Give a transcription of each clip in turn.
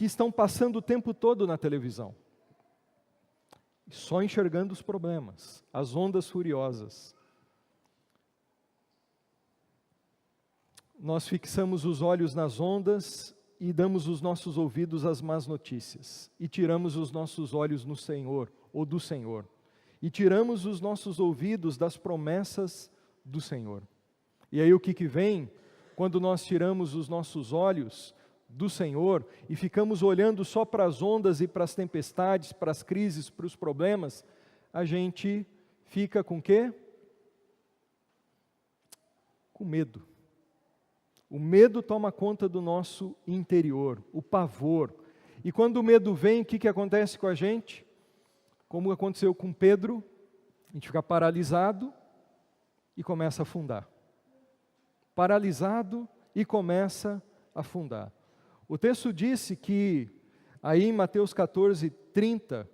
que estão passando o tempo todo na televisão, só enxergando os problemas, as ondas furiosas. Nós fixamos os olhos nas ondas e damos os nossos ouvidos às más notícias, e tiramos os nossos olhos no Senhor, ou do Senhor, e tiramos os nossos ouvidos das promessas do Senhor. E aí o que vem, quando nós tiramos os nossos olhos do Senhor, e ficamos olhando só para as ondas e para as tempestades, para as crises, para os problemas, a gente fica com o quê? Com medo. O medo toma conta do nosso interior, o pavor. E quando o medo vem, o que acontece com a gente? Como aconteceu com Pedro, a gente fica paralisado e começa a afundar. Paralisado e começa a afundar. O texto disse que, aí em Mateus 14:30,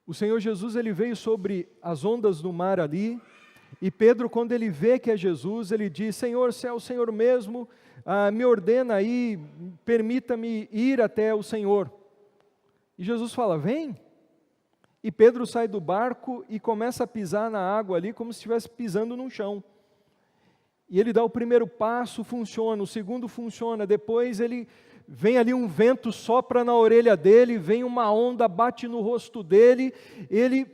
o Senhor Jesus ele veio sobre as ondas do mar ali, e Pedro, quando ele vê que é Jesus, ele diz: Senhor, se é o Senhor mesmo, me ordena aí, permita-me ir até o Senhor. E Jesus fala: vem. E Pedro sai do barco e começa a pisar na água ali, como se estivesse pisando num chão. E ele dá o primeiro passo, funciona, o segundo funciona, depois ele vem ali um vento, sopra na orelha dele, vem uma onda, bate no rosto dele, ele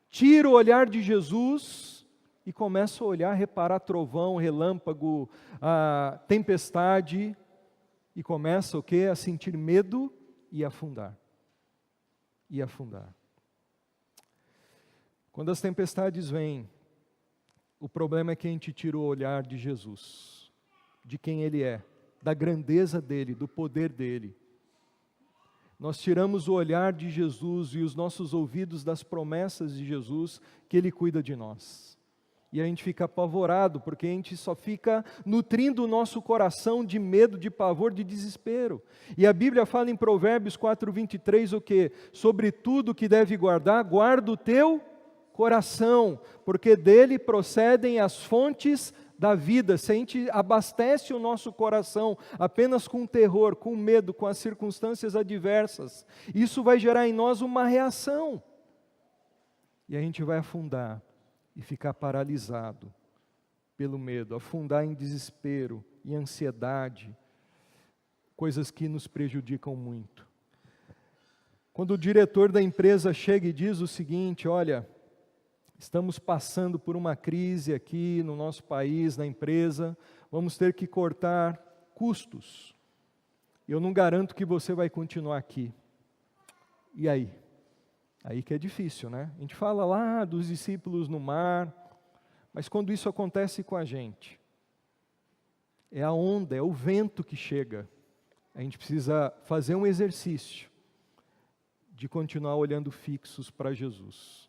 tira o olhar de Jesus e começa a olhar, reparar trovão, relâmpago, a tempestade, e começa o quê? A sentir medo e afundar. E afundar. Quando as tempestades vêm, o problema é que a gente tira o olhar de Jesus, de quem Ele é, da grandeza dEle, do poder dEle. Nós tiramos o olhar de Jesus e os nossos ouvidos das promessas de Jesus, que Ele cuida de nós. E a gente fica apavorado, porque a gente só fica nutrindo o nosso coração de medo, de pavor, de desespero. E a Bíblia fala em Provérbios 4:23 o quê? Sobre tudo que deve guardar, guarda o teu coração, porque dele procedem as fontes da vida. Se a gente abastece o nosso coração apenas com terror, com medo, com as circunstâncias adversas, isso vai gerar em nós uma reação. E a gente vai afundar e ficar paralisado pelo medo, afundar em desespero, em ansiedade, coisas que nos prejudicam muito. Quando o diretor da empresa chega e diz o seguinte: olha, estamos passando por uma crise aqui no nosso país, na empresa, vamos ter que cortar custos. Eu não garanto que você vai continuar aqui. E aí? Aí que é difícil, né? A gente fala lá dos discípulos no mar, mas quando isso acontece com a gente, é a onda, é o vento que chega. A gente precisa fazer um exercício de continuar olhando fixos para Jesus.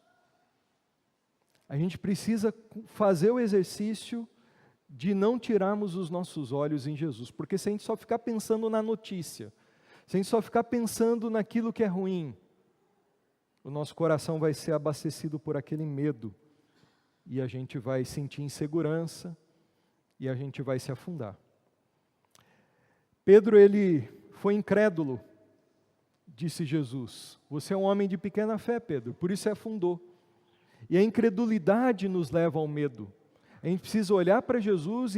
A gente precisa fazer o exercício de não tirarmos os nossos olhos em Jesus, porque se a gente só ficar pensando na notícia, se a gente só ficar pensando naquilo que é ruim, o nosso coração vai ser abastecido por aquele medo, e a gente vai sentir insegurança, e a gente vai se afundar. Pedro, ele foi incrédulo, disse Jesus. Você é um homem de pequena fé, Pedro, por isso se afundou. E a incredulidade nos leva ao medo. A gente precisa olhar para Jesus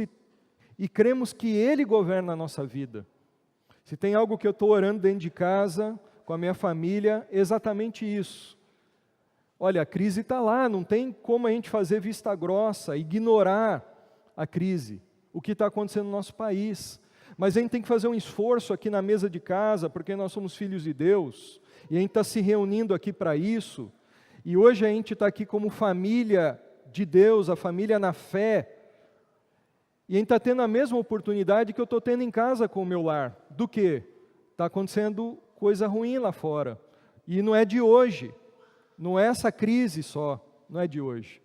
e cremos que Ele governa a nossa vida. Se tem algo que eu estou orando dentro de casa, com a minha família, exatamente isso. Olha, a crise está lá, não tem como a gente fazer vista grossa, ignorar a crise, o que está acontecendo no nosso país. Mas a gente tem que fazer um esforço aqui na mesa de casa, porque nós somos filhos de Deus, e a gente está se reunindo aqui para isso. E hoje a gente está aqui como família de Deus, a família na fé. E a gente está tendo a mesma oportunidade que eu estou tendo em casa com o meu lar. Do que? Está acontecendo coisa ruim lá fora. E não é de hoje. Não é essa crise só. Não é de hoje.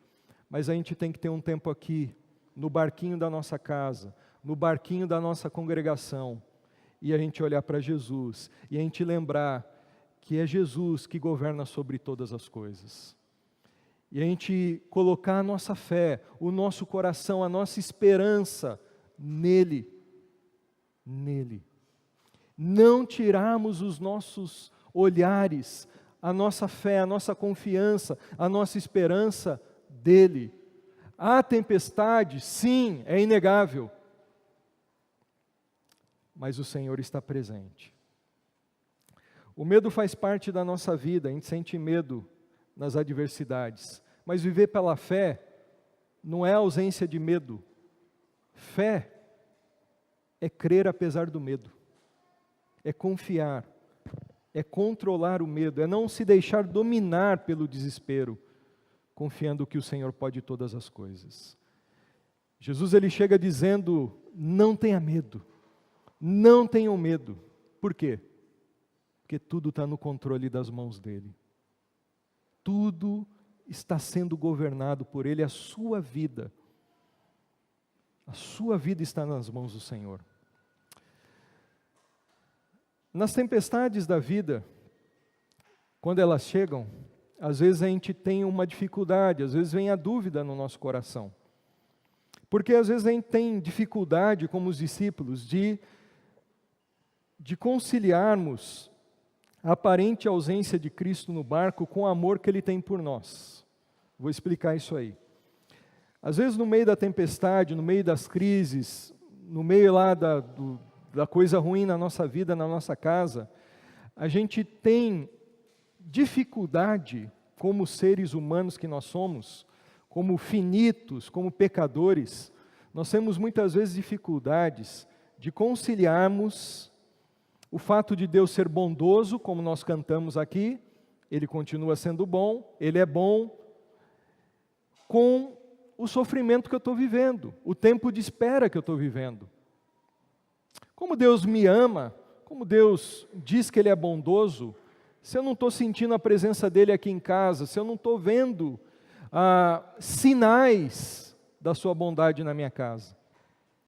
Mas a gente tem que ter um tempo aqui, no barquinho da nossa casa, no barquinho da nossa congregação. E a gente olhar para Jesus. E a gente lembrar que é Jesus que governa sobre todas as coisas. E a gente colocar a nossa fé, o nosso coração, a nossa esperança nele. Nele. não tirarmos os nossos olhares, a nossa fé, a nossa confiança, a nossa esperança dele. Há tempestade, sim, é inegável, mas o Senhor está presente. O medo faz parte da nossa vida, a gente sente medo nas adversidades, mas viver pela fé não é ausência de medo. Fé é crer apesar do medo, é confiar, é controlar o medo, é não se deixar dominar pelo desespero, confiando que o Senhor pode todas as coisas. Jesus ele chega dizendo: não tenha medo, não tenham medo. Por quê? Porque tudo está no controle das mãos dele. Tudo está sendo governado por ele, a sua vida. A sua vida está nas mãos do Senhor. Nas tempestades da vida, quando elas chegam, às vezes a gente tem uma dificuldade, às vezes vem a dúvida no nosso coração. Porque às vezes a gente tem dificuldade, como os discípulos, de conciliarmos a aparente ausência de Cristo no barco com o amor que Ele tem por nós. Vou explicar isso aí. Às vezes no meio da tempestade, no meio das crises, no meio lá da coisa ruim na nossa vida, na nossa casa, a gente tem dificuldade, como seres humanos que nós somos, como finitos, como pecadores, nós temos muitas vezes dificuldades de conciliarmos o fato de Deus ser bondoso, como nós cantamos aqui, Ele continua sendo bom, Ele é bom, com o sofrimento que eu estou vivendo, o tempo de espera que eu estou vivendo. Como Deus me ama, como Deus diz que Ele é bondoso, se eu não estou sentindo a presença dEle aqui em casa, se eu não estou vendo sinais da sua bondade na minha casa.